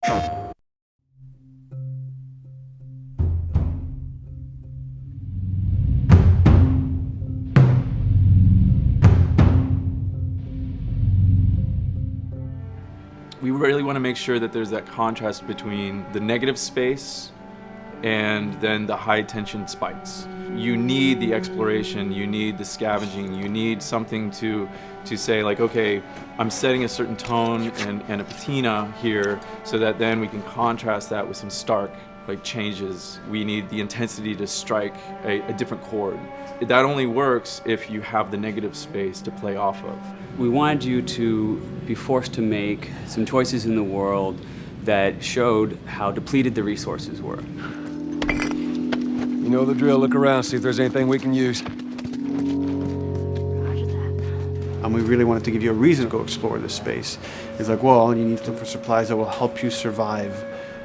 We really want to make sure that there's that contrast between the negative space and then the high tension spikes. You need the exploration, you need the scavenging, you need something to say like, okay, I'm setting a certain tone and a patina here so that then we can contrast that with some stark like changes. We need the intensity to strike a different chord. That only works if you have the negative space to play off of. We wanted you to be forced to make some choices in the world that showed how depleted the resources were. You know the drill. Look around, see if there's anything we can use. And we really wanted to give you a reason to go explore this space. It's like, well, you need to look for supplies that will help you survive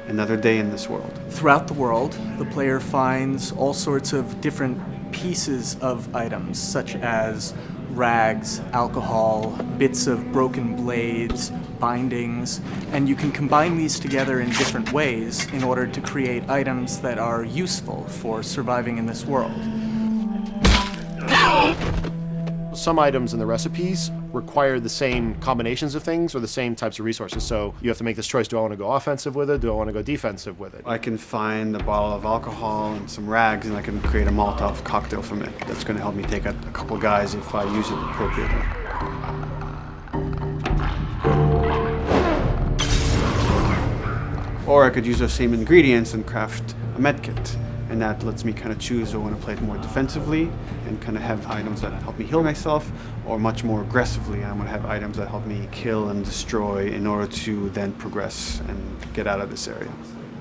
another day in this world. Throughout the world, the player finds all sorts of different pieces of items, such as rags, alcohol, bits of broken blades, bindings, and you can combine these together in different ways in order to create items that are useful for surviving in this world. Some items in the recipes require the same combinations of things or the same types of resources. So you have to make this choice. Do I want to go offensive with it? Do I want to go defensive with it? I can find a bottle of alcohol and some rags, and I can create a Molotov cocktail from it. That's going to help me take out a couple guys if I use it appropriately. Or I could use those same ingredients and craft a med kit. And that lets me kind of choose, do I want to play it more defensively and kind of have items that help me heal myself, or much more aggressively, and I'm going to have items that help me kill and destroy in order to then progress and get out of this area.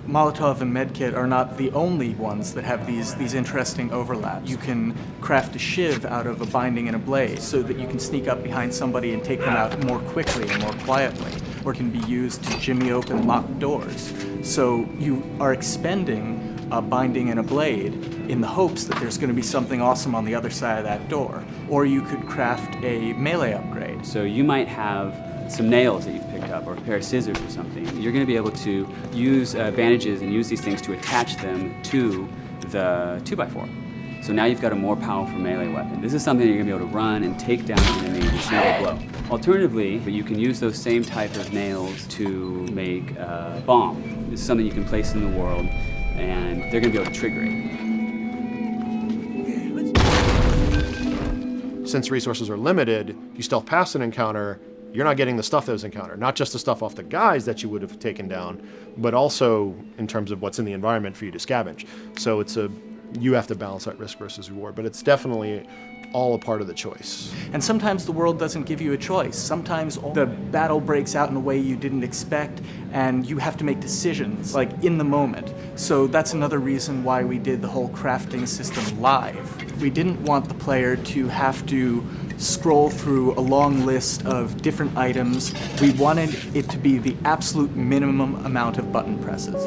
Molotov and Medkit are not the only ones that have these interesting overlaps. You can craft a shiv out of a binding and a blade so that you can sneak up behind somebody and take them out more quickly and more quietly, or can be used to jimmy open locked doors. So you are expending a binding and a blade in the hopes that there's going to be something awesome on the other side of that door. Or you could craft a melee upgrade. So you might have some nails that you've picked up, or a pair of scissors or something. You're going to be able to use bandages and use these things to attach them to the 2x4. So now you've got a more powerful melee weapon. This is something you're going to be able to run and take down an enemy with a single blow. Alternatively, you can use those same type of nails to make a bomb. This is something you can place in the world, and they're going to be able to trigger it. Since resources are limited, you stealth past an encounter, you're not getting the stuff that was encountered. Not just the stuff off the guys that you would have taken down, but also in terms of what's in the environment for you to scavenge. So you have to balance that risk versus reward, but it's definitely all a part of the choice. And sometimes the world doesn't give you a choice. Sometimes the battle breaks out in a way you didn't expect, and you have to make decisions, like in the moment. So that's another reason why we did the whole crafting system live. We didn't want the player to have to scroll through a long list of different items. We wanted it to be the absolute minimum amount of button presses.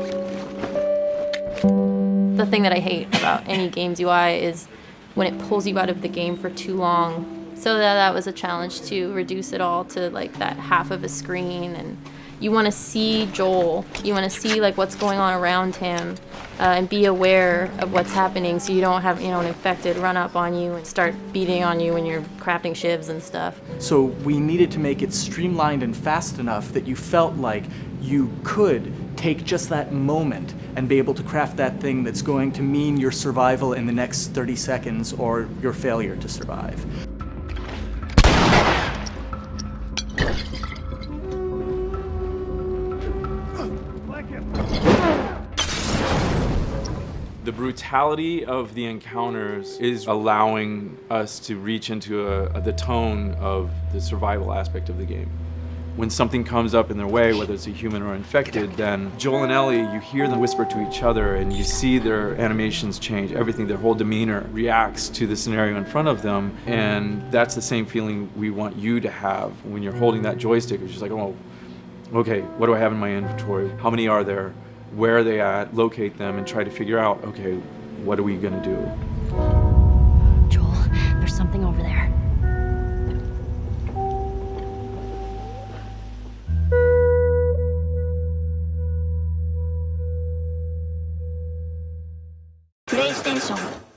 The thing that I hate about any game's UI is when it pulls you out of the game for too long. So that was a challenge to reduce it all to like that half of a screen, and you want to see Joel, you want to see like what's going on around him, and be aware of what's happening so you don't have, an infected run up on you and start beating on you when you're crafting shivs and stuff. So we needed to make it streamlined and fast enough that you felt like you could take just that moment and be able to craft that thing that's going to mean your survival in the next 30 seconds or your failure to survive. The brutality of the encounters is allowing us to reach into the tone of the survival aspect of the game. When something comes up in their way, whether it's a human or infected, then Joel and Ellie, you hear them whisper to each other and you see their animations change, everything, their whole demeanor reacts to the scenario in front of them. And that's the same feeling we want you to have when you're holding that joystick. It's just like, oh, okay, what do I have in my inventory? How many are there? Where are they at? Locate them and try to figure out, okay, what are we gonna do? Joel, there's something over there. PlayStation.